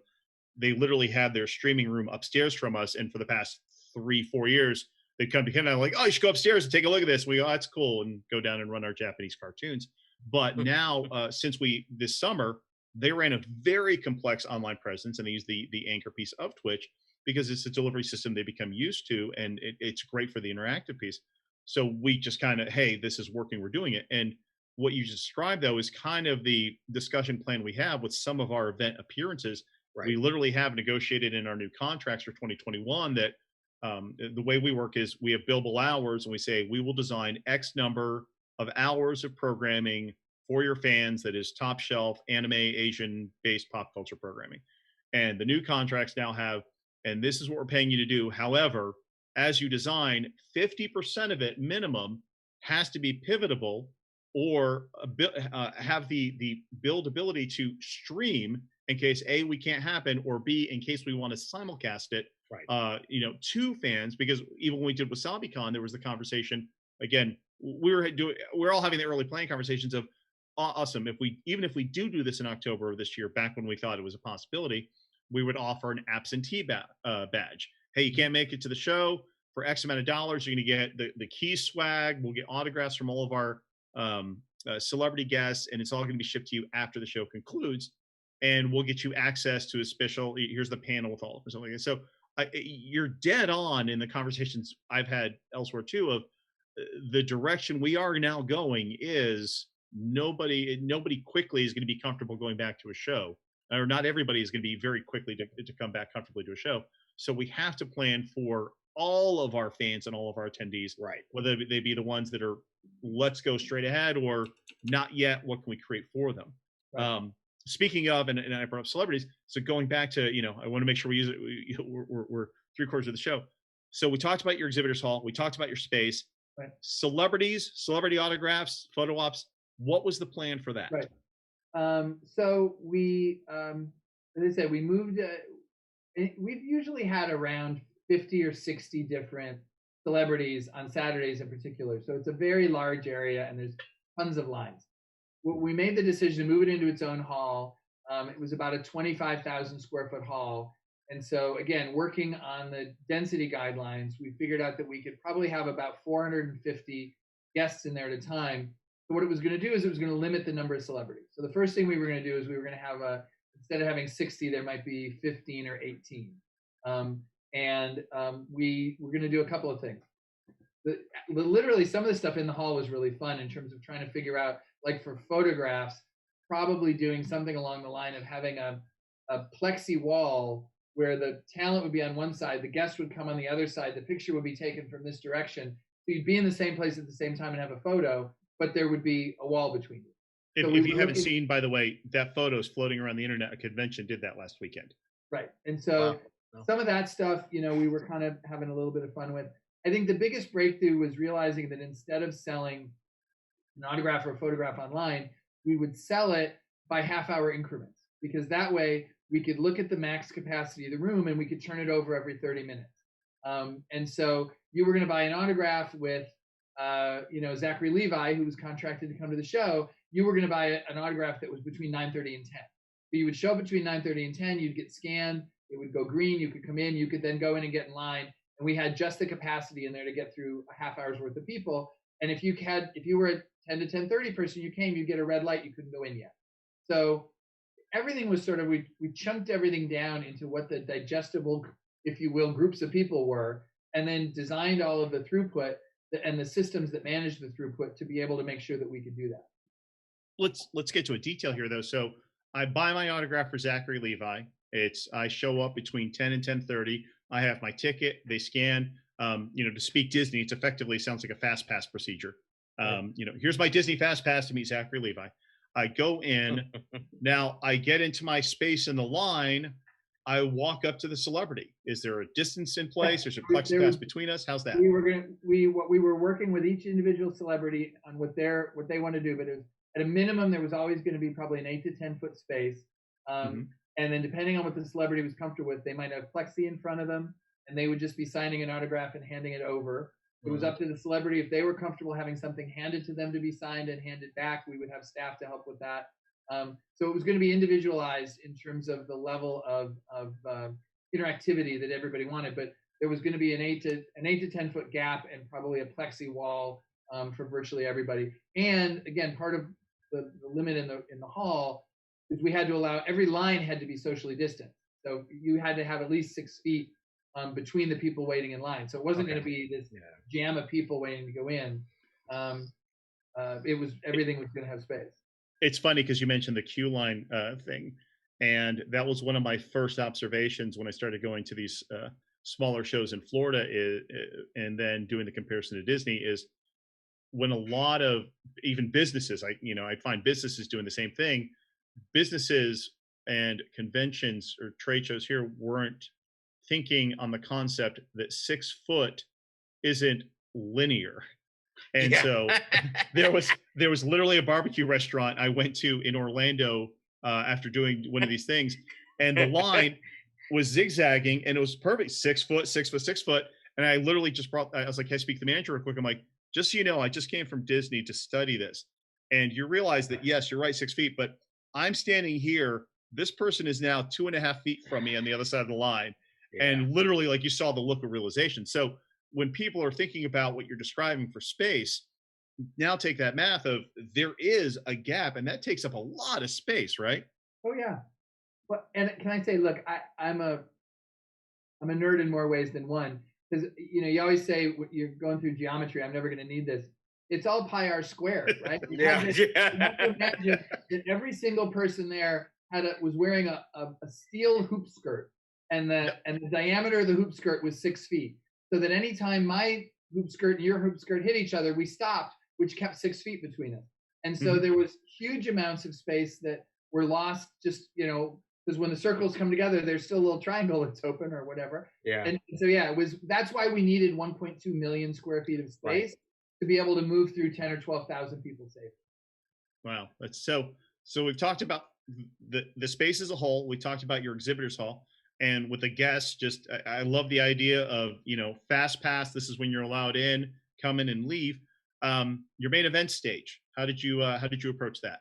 They literally have their streaming room upstairs from us. And for the past 3-4 years, they come to like, oh, you should go upstairs and take a look at this. We go, oh, that's cool. And go down and run our Japanese cartoons. But now, since this summer, they ran a very complex online presence, and they use the anchor piece of Twitch because it's a delivery system they become used to, and it's great for the interactive piece. So we just kind of, hey, this is working, we're doing it. And what you described, though, is kind of the discussion plan we have with some of our event appearances. Right. We literally have negotiated in our new contracts for 2021 that the way we work is we have billable hours, and we say we will design X number of hours of programming for your fans that is top shelf anime, Asian based pop culture programming. And the new contracts now have, and this is what we're paying you to do. However, as you design, 50% of it minimum has to be pivotable or have the buildability to stream in case A, we can't happen, or B, in case we want to simulcast it, Right. To fans. Because even when we did WasabiCon, there was the conversation again. We're all having the early planning conversations of, awesome, if we do this in October of this year, back when we thought it was a possibility, we would offer an absentee badge. Hey, you can't make it to the show, for X amount of dollars, you're going to get the key swag. We'll get autographs from all of our celebrity guests, and it's all going to be shipped to you after the show concludes. And we'll get you access to a special, here's the panel with all of them, something like that. So you're dead on in the conversations I've had elsewhere too of the direction we are now going is nobody quickly is going to be comfortable going back to a show, or not everybody is going to be very quickly to come back comfortably to a show. So we have to plan for all of our fans and all of our attendees, Right. whether they be the ones that are let's go straight ahead or not yet, what can we create for them? Right. Speaking of, and I brought up celebrities, so going back to, I want to make sure we use it. We're 3/4 of the show. So we talked about your exhibitors hall. We talked about your space. Right. Celebrities, celebrity autographs, photo ops. What was the plan for that? Right. So we, as I said, we moved. We've usually had around 50 or 60 different celebrities on Saturdays in particular. So it's a very large area, and there's tons of lines. We made the decision to move it into its own hall. It was about a 25,000 square foot hall. And so again, working on the density guidelines, we figured out that we could probably have about 450 guests in there at a time. So what it was going to do is it was going to limit the number of celebrities. So the first thing we were going to do is we were going to have instead of having 60, there might be 15 or 18. We were going to do a couple of things. Literally, some of the stuff in the hall was really fun in terms of trying to figure out, like for photographs, probably doing something along the line of having a plexi wall where the talent would be on one side, the guest would come on the other side, the picture would be taken from this direction. So you'd be in the same place at the same time and have a photo, but there would be a wall between you. If you haven't seen, by the way, that photo is floating around the internet. A convention did that last weekend. Right. And so some of that stuff, we were kind of having a little bit of fun with. I think the biggest breakthrough was realizing that instead of selling an autograph or a photograph online, we would sell it by half-hour increments, because that way we could look at the max capacity of the room and we could turn it over every 30 minutes. And so you were going to buy an autograph with, Zachary Levi, who was contracted to come to the show. You were going to buy an autograph that was between 9:30 and 10. So you would show up between 9:30 and 10. You'd get scanned. It would go green. You could come in. You could then go in and get in line. And we had just the capacity in there to get through a half hour's worth of people. And if you were a 10 to 10:30 person, you came, you'd get a red light. You couldn't go in yet. So everything was sort of, we chunked everything down into what the digestible, if you will, groups of people were, and then designed all of the throughput and the systems that manage the throughput to be able to make sure that we could do that. Let's get to a detail here, though. So I buy my autograph for Zachary Levi. I show up between 10 and 10:30. I have my ticket. They scan. To speak Disney, it's effectively sounds like a fast pass procedure. Here's my Disney fast pass to meet Zachary Levi. I go in. Now I get into my space in the line. I walk up to the celebrity. Is there a distance in place? There's a plexiglass between us. How's that? We were working with each individual celebrity on what they want to do, but it was, at a minimum, there was always going to be probably an 8 to 10 foot space. And then depending on what the celebrity was comfortable with, they might have plexi in front of them, and they would just be signing an autograph and handing it over. It was up to the celebrity. If they were comfortable having something handed to them to be signed and handed back, we would have staff to help with that. So it was going to be individualized in terms of the level of interactivity that everybody wanted, but there was going to be an 8 to 10 foot gap and probably a plexi wall for virtually everybody. And again, part of the limit in the hall is we had to allow every line had to be socially distant. So you had to have at least 6 feet between the people waiting in line. So it wasn't going to be this jam of people waiting to go in. Everything was going to have space. It's funny because you mentioned the queue line thing, and that was one of my first observations when I started going to these smaller shows in Florida, and then doing the comparison to Disney, is when a lot of even businesses, I find businesses doing the same thing. Businesses and conventions or trade shows here weren't thinking on the concept that 6 foot isn't linear. And so there was literally a barbecue restaurant I went to in Orlando after doing one of these things, and the line was zigzagging, and it was perfect, 6 foot, 6 foot, 6 foot. And I literally I was like, "Can I speak to the manager real quick?" I'm like, "Just so you know, I just came from Disney to study this." And you realize that, yes, you're right, 6 feet, but I'm standing here. This person is now 2.5 feet from me on the other side of the line. And literally, like, you saw the look of realization. So when people are thinking about what you're describing for space, now take that math of there is a gap, and that takes up a lot of space, right? Oh yeah. Well, and can I say, look, I'm a nerd in more ways than one, because you always say you're going through geometry. I'm never going to need this. It's all pi r squared, right? You have to imagine that every single person there was wearing a steel hoop skirt, and the diameter of the hoop skirt was 6 feet. So that anytime my hoop skirt and your hoop skirt hit each other, we stopped, which kept 6 feet between us. And so there was huge amounts of space that were lost, just, because when the circles come together, there's still a little triangle that's open or whatever. Yeah. And so, that's why we needed 1.2 million square feet of space to be able to move through 10 or 12,000 people safely. Wow. That's so we've talked about the space as a whole. We talked about your exhibitors hall. And with the guests, I love the idea of, fast pass. This is when you're allowed in, come in and leave. Your main event stage. How did you approach that?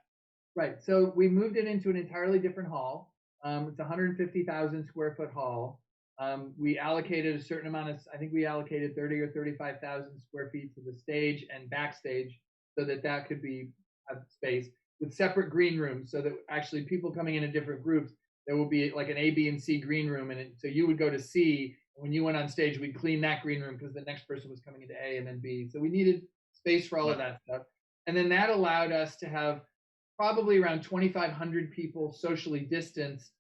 Right. So we moved it into an entirely different hall. It's a 150,000 square foot hall. We allocated a certain amount I think we allocated 30 or 35,000 square feet to the stage and backstage, so that could have space with separate green rooms, so that actually people coming in different groups, there will be like an A, B, and C green room. And so you would go to C. When you went on stage, we'd clean that green room because the next person was coming into A and then B. So we needed space for all of that stuff. And then that allowed us to have probably around 2,500 people socially distanced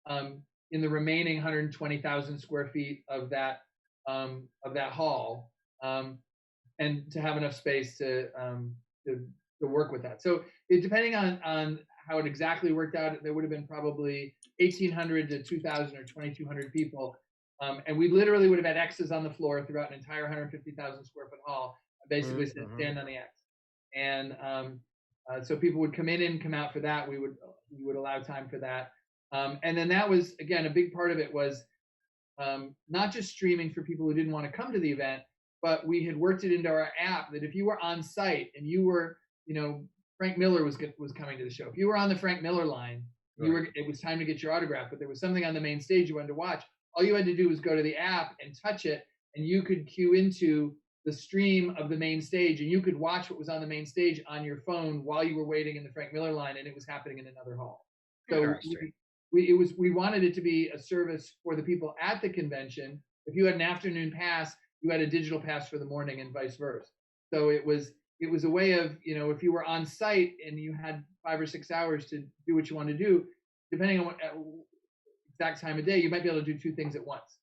in the remaining 120,000 square feet of that hall, and to have enough space to work with that. So depending on how it exactly worked out, there would have been probably 1,800 to 2,000 or 2,200 people. And we literally would have had X's on the floor throughout an entire 150,000 square foot hall, basically stand on the X. And so people would come in and come out for that. We would allow time for that. And then that was, again, a big part of it was not just streaming for people who didn't want to come to the event, but we had worked it into our app that if you were on site and you were, Frank Miller was coming to the show. If you were on the Frank Miller line, it was time to get your autograph, but there was something on the main stage you wanted to watch. All you had to do was go to the app and touch it, and you could queue into the stream of the main stage, and you could watch what was on the main stage on your phone while you were waiting in the Frank Miller line, and it was happening in another hall. So we wanted it to be a service for the people at the convention. If you had an afternoon pass, you had a digital pass for the morning, and vice versa. So it was a way of, if you were on site and you had 5 or 6 hours to do what you want to do, depending on what exact time of day, you might be able to do 2 things at once.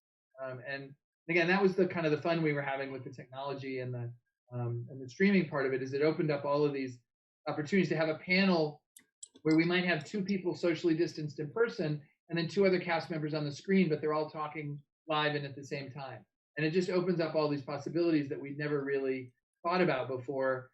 And again, that was the kind of the fun we were having with the technology and the streaming part of it, is it opened up all of these opportunities to have a panel where we might have 2 people socially distanced in person and then 2 other cast members on the screen, but they're all talking live and at the same time. And it just opens up all these possibilities that we'd never really thought about before,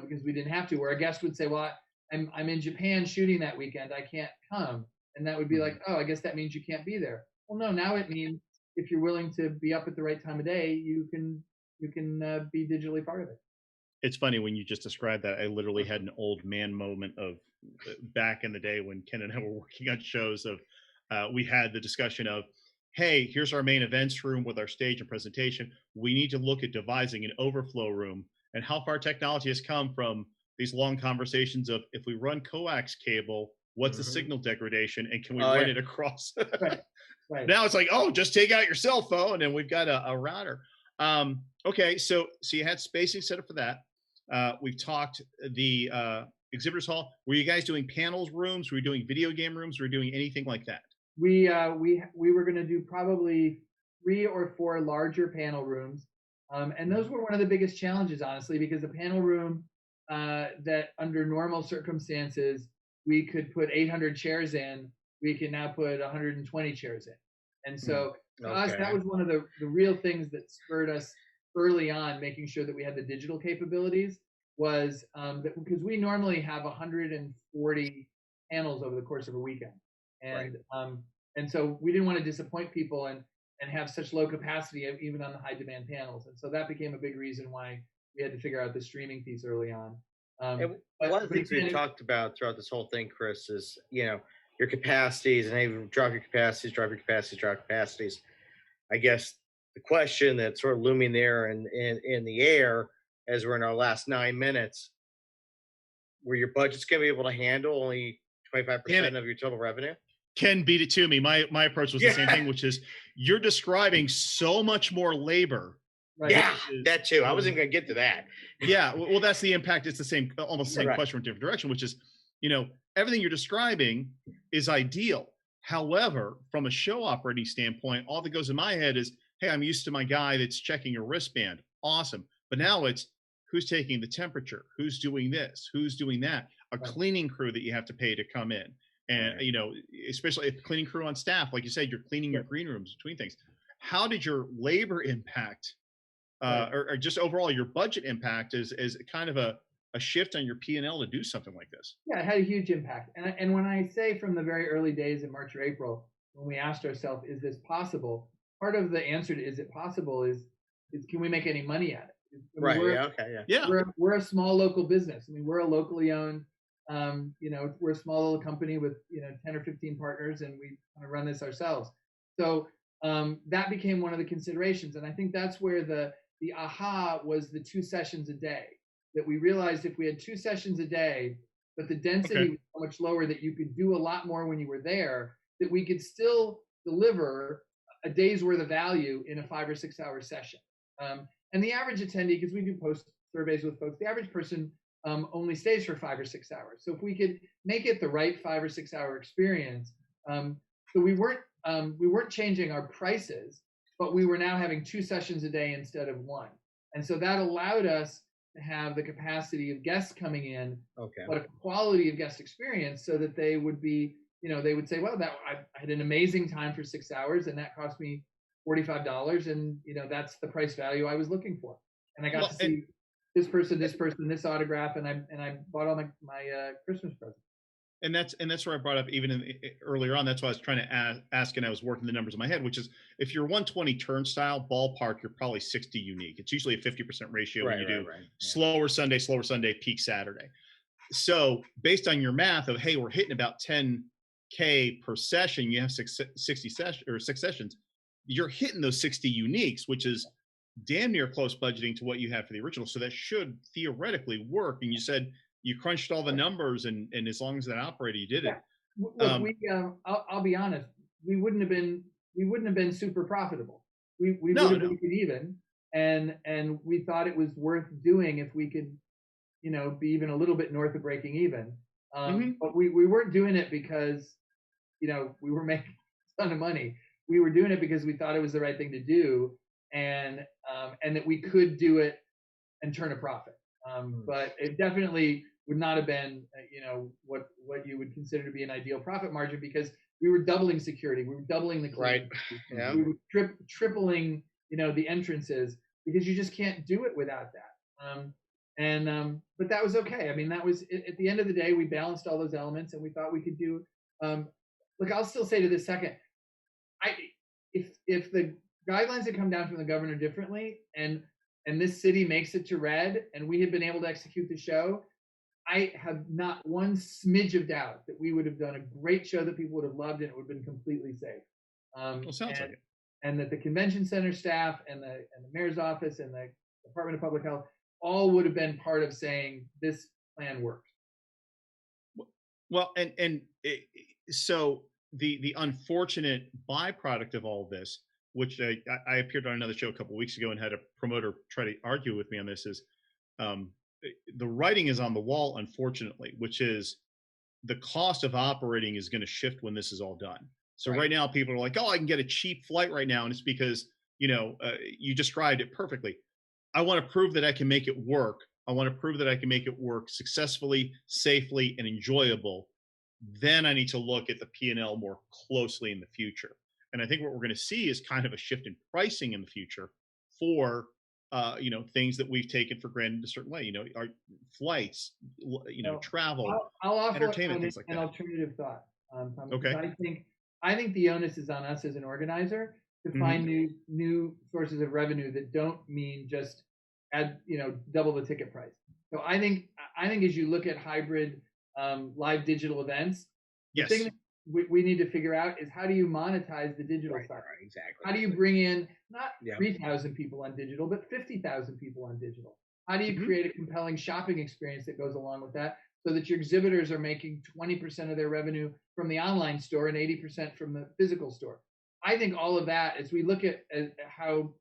because we didn't have to. Where a guest would say, well, I'm in Japan shooting that weekend, I can't come. And that would be like, oh, I guess that means you can't be there. Well, no, now it means if you're willing to be up at the right time of day, you can be digitally part of it. It's funny when you just described that. I literally had an old man moment of back in the day when Ken and I were working on shows of we had the discussion of, hey, here's our main events room with our stage and presentation. We need to look at devising an overflow room, and how far technology has come from these long conversations of, if we run coax cable, what's the signal degradation, and can we run it across? Right. Now it's like, oh, just take out your cell phone and we've got a router. Okay, so you had spacing set up for that. We've talked the exhibitors hall. Were you guys doing panels rooms? Were you doing video game rooms? Were you doing anything like that? We were going to do probably 3 or 4 larger panel rooms, and those were one of the biggest challenges, honestly, because a panel room that under normal circumstances we could put 800 chairs in, we can now put 120 chairs in. And so to us, that was one of the real things that spurred us early on, making sure that we had the digital capabilities, was that because we normally have 140 panels over the course of a weekend. And so we didn't want to disappoint people and have such low capacity even on the high demand panels. And so that became a big reason why we had to figure out the streaming piece early on. One of the things we've talked about throughout this whole thing, Chris, is, your capacities, and hey, drop your capacities. I guess the question that's sort of looming there in the air as we're in our last 9 minutes, were your budgets going to be able to handle only 25% of your total revenue? Ken beat it to me. My approach was the same thing, which is, you're describing so much more labor. Right. Yeah, that too. I wasn't going to get to that. Yeah, well, that's the impact. It's the same, almost the same question from a different direction, which is, everything you're describing is ideal. However, from a show operating standpoint, all that goes in my head is, hey, I'm used to my guy that's checking a wristband. Awesome. But now it's, who's taking the temperature? Who's doing this? Who's doing that? A cleaning crew that you have to pay to come in. And, especially if cleaning crew on staff, like you said, you're cleaning your green rooms between things. How did your labor impact, or just overall your budget impact is kind of a shift on your P&L to do something like this? Yeah, it had a huge impact. And when I say from the very early days in March or April, when we asked ourselves, is this possible? Part of the answer to is it possible is can we make any money at it? We're a small local business. I mean, we're a locally owned, we're a small little company with 10 or 15 partners, and we kind of run this ourselves. So that became one of the considerations, and I think that's where the aha was, the 2 sessions a day. That we realized if we had 2 sessions a day, but the density was so much lower that you could do a lot more when you were there, that we could still deliver a day's worth of value in a 5 or 6 hour session. And the average attendee, because we do post surveys with folks, the average person only stays for 5 or 6 hours. So if we could make it the right 5 or 6 hour experience, so we weren't changing our prices, but we were now having 2 sessions a day instead of 1. And so that allowed us to have the capacity of guests coming in, but a quality of guest experience, so that they would be, they would say, well, I had an amazing time for 6 hours, and that cost me $45, and that's the price value I was looking for. And I got to see this person, this autograph, and I bought all my Christmas presents. And that's where I brought up even earlier on. That's why I was trying to ask, and I was working the numbers in my head, which is, if you're 120 turnstile ballpark, you're probably 60 unique. It's usually a 50% ratio when you do slower Sunday, peak Saturday. So based on your math of, hey, we're hitting about 10K per session, you have 6 sessions, you're hitting those 60 uniques, which is damn near close budgeting to what you had for the original. So that should theoretically work. And you said you crunched all the numbers, and as long as that operated, you did it. Look, I'll be honest, we wouldn't have been super profitable. We would have been even, and we thought it was worth doing if we could, be even a little bit north of breaking even. But we weren't doing it because, we were making a ton of money. We were doing it because we thought it was the right thing to do, and that we could do it and turn a profit. But it definitely would not have been, what you would consider to be an ideal profit margin, because we were doubling security, we were doubling the cleaning, we were tripling, the entrances, because you just can't do it without that. But that was okay. I mean, that was at the end of the day, we balanced all those elements, and we thought we could do look, I'll still say to this second, if the guidelines had come down from the governor differently, and this city makes it to red, and we had been able to execute the show, I have not one smidge of doubt that we would have done a great show that people would have loved, and it would have been completely safe. Well, sounds like it. And that the convention center staff and the mayor's office and the Department of Public Health all would have been part of saying this plan works. Well, so the unfortunate byproduct of all of this, which I appeared on another show a couple of weeks ago and had a promoter try to argue with me on this, is the writing is on the wall, unfortunately, which is the cost of operating is going to shift when this is all done. So right now, people are like, oh, I can get a cheap flight right now. And it's because, you described it perfectly. I want to prove that I can make it work. I want to prove that I can make it work successfully, safely, and enjoyable. Then I need to look at the P&L more closely in the future. And I think what we're going to see is kind of a shift in pricing in the future for, things that we've taken for granted a certain way, our flights, travel, I'll offer entertainment, things like an that. alternative thought. Tom, Okay. I think the onus is on us as an organizer to find new sources of revenue that don't mean just add, double the ticket price. So I think as you look at hybrid live digital events, Yes. the thing that we need to figure out is how do you monetize the digital side? Right, exactly. How do you bring in not 3,000 people on digital, but 50,000 people on digital? How do you create a compelling shopping experience that goes along with that, so that your exhibitors are making 20% of their revenue from the online store and 80% from the physical store? I think all of that, as we look at how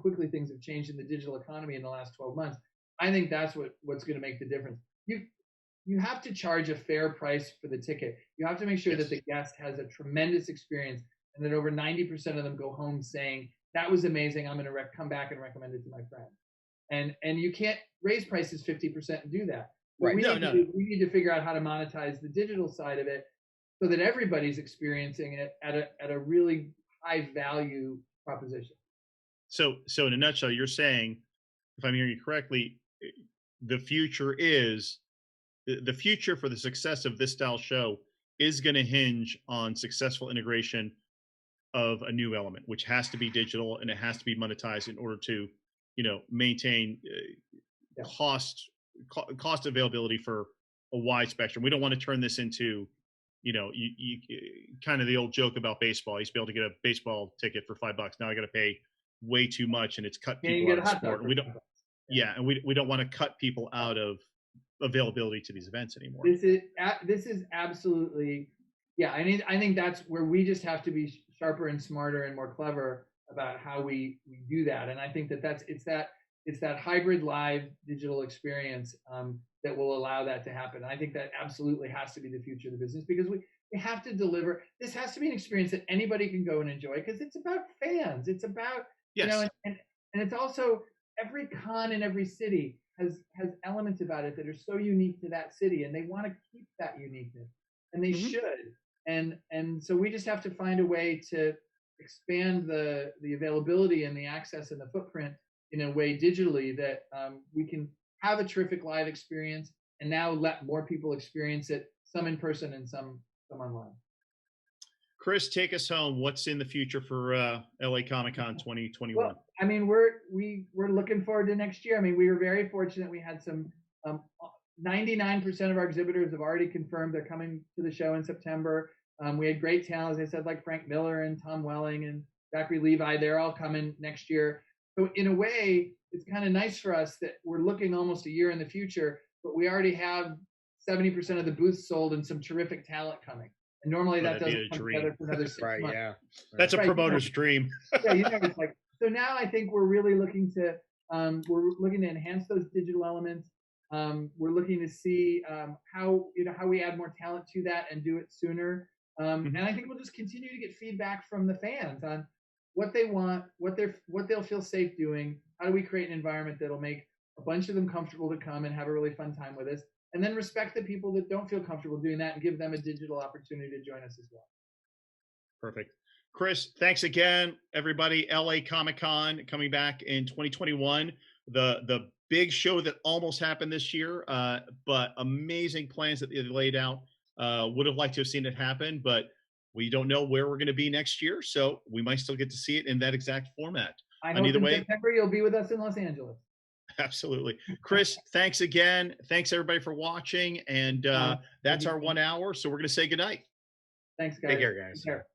quickly things have changed in the digital economy in the last 12 months, I think that's what's going to make the difference. You have to charge a fair price for the ticket. You have to make sure that the guest has a tremendous experience, and that over 90% of them go home saying, that was amazing, I'm going to come back and recommend it to my friend. And you can't raise prices 50% and do that. Right. We need to figure out how to monetize the digital side of it so that everybody's experiencing it at a really high value proposition. So in a nutshell, you're saying, if I'm hearing you correctly, the future for the success of this style show is going to hinge on successful integration of a new element, which has to be digital, and it has to be monetized in order to, maintain cost availability for a wide spectrum. We don't want to turn this into, you kind of the old joke about baseball. I used to be able to get a baseball ticket for $5. Now I got to pay way too much, and it's cut people out of sport. And we don't, and we don't want to cut people out of availability to these events anymore. This is absolutely, I think that's where we just have to be sharper and smarter and more clever about how we do that. And I think it's that hybrid live digital experience that will allow that to happen. And I think that absolutely has to be the future of the business, because we have to deliver. This has to be an experience that anybody can go and enjoy, because it's about fans. It's about, and it's also, every con in every city has elements about it that are so unique to that city, and they want to keep that uniqueness, and they should. And so we just have to find a way to expand the availability and the access and the footprint in a way digitally that we can have a terrific live experience, and now let more people experience it, some in person and some online. Chris, take us home. What's in the future for LA Comic-Con 2021? Well, I mean, we're looking forward to next year. I mean, we were very fortunate. We had some 99% of our exhibitors have already confirmed they're coming to the show in September. We had great talent, as I said, like Frank Miller and Tom Welling and Zachary Levi. They're all coming next year. So in a way, it's kind of nice for us that we're looking almost a year in the future, but we already have 70% of the booths sold and some terrific talent coming. And normally that doesn't come together for another 6 months. Yeah. That's a promoter's dream. It's like, so now I think we're really looking to enhance those digital elements. We're looking to see how we add more talent to that and do it sooner. And I think we'll just continue to get feedback from the fans on what they want, what they'll feel safe doing. How do we create an environment that'll make a bunch of them comfortable to come and have a really fun time with us, and then respect the people that don't feel comfortable doing that and give them a digital opportunity to join us as well. Perfect. Chris, thanks again, everybody. LA Comic-Con coming back in 2021. The big show that almost happened this year, but amazing plans that they laid out. Would have liked to have seen it happen, but We don't know where we're going to be next year, so we might still get to see it in that exact format. I And hope either in way- September you'll be with us in Los Angeles. Absolutely. Chris, thanks again. Thanks everybody for watching. And that's our 1 hour. So we're going to say goodnight. Thanks, guys. Take care, guys. Take care.